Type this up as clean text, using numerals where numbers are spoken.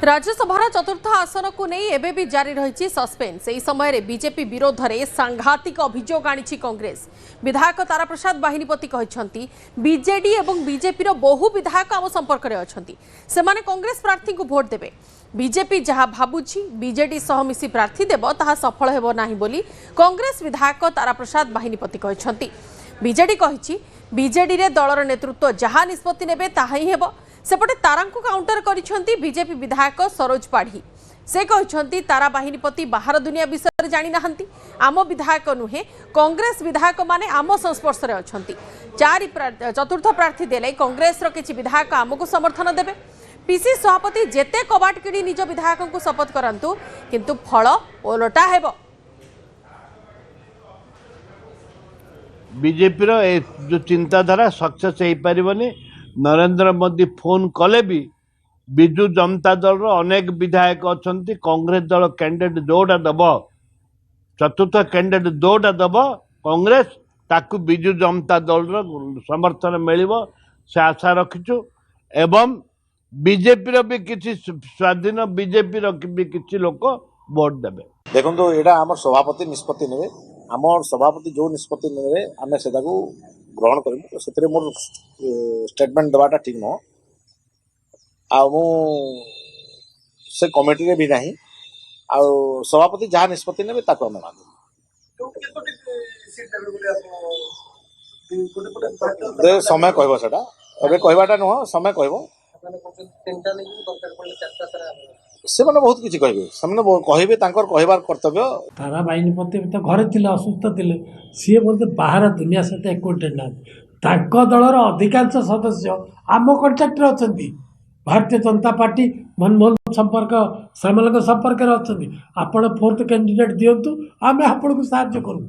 राज्यसभा चतुर्थ आसन को नहीं एबे भी जारी रही सस्पेन्स। यही समय बीजेपी विरोध में सांघातिक अभियोग आनी कांग्रेस। विधायक तारा प्रसाद बाहिनीपति कहते बीजेडी और बीजेपी बहु विधायक आम संपर्क में अच्छा से कांग्रेस प्रार्थी को भोट देवे। बीजेपी जहाँ भावुची बीजेडी सह मिसी प्रार्थी देव ताहा सफल हेबो नाही बोली कांग्रेस विधायक तारा प्रसाद बाहिनीपति कहते। बीजेडी कही बीजेडी रे दलर नेतृत्व जहाँ निष्पत्ति नेबे ताहा ही हेबो। सेपटे तारांकु काउंटर करिसेंती बीजेपी विधायक सरोज पाढ़ी। से कहते तारा बाहिनीपति बाहर दुनिया विषय जानी नाहंती। आम विधायक नुहे कांग्रेस विधायक माने आम संस्पर्श रे अछंती। चतुर्थ प्रार्थी देले कांग्रेस रो किछि विधायक आमको समर्थन देबे। पीसी सभापति जेते कबाट किड़ी निज विधायक को शपथ करंतु किंतु फल ओलटा हेबो। बीजेपी रो जो चिंताधारा सक्सेस हो पारिबनी। नरेंद्र मोदी फोन कले भी विजु जनता दल अनेक विधायक अच्छा कांग्रेस दल कैंडिडेट जोटा दब चतुर्थ कैंडिडेट जोटा दब कांग्रेस ताकू विजु जनता दल समर्थन मिल से आशा रखीचु। एवं बीजेपी भी किसी स्वाधीन बीजेपी भी किसी लोक वोट देवे। देखो तो यहाँ आम सभापति निष्पत्ति ने आम सभापति जो निष्पत्ति ने आम से ग्रहण करूँ से मोर स्टेटमेंट देवाटा ठीक नुह। से कमिटी रे भी नहीं सभापति जहाँ निष्पत्ति ने आम मान समय कह कहवाटा नुह समय कह से मैंने बहुत किसी कहे कहे कहबार कर्तव्य। तारा बाहिनीपति तो घरे थे असुस्थ थे सी बोलते बाहर दुनिया सहित एक्वेटेड ना दलर अधिकांश सदस्य आम कंट्राक्टर अच्छा भारतीय जनता पार्टी मनमोहन संपर्क सामल संपर्क अच्छा। आपण फोर्थ कैंडिडेट दिंतु आम आपन को साहाय्य करूँ।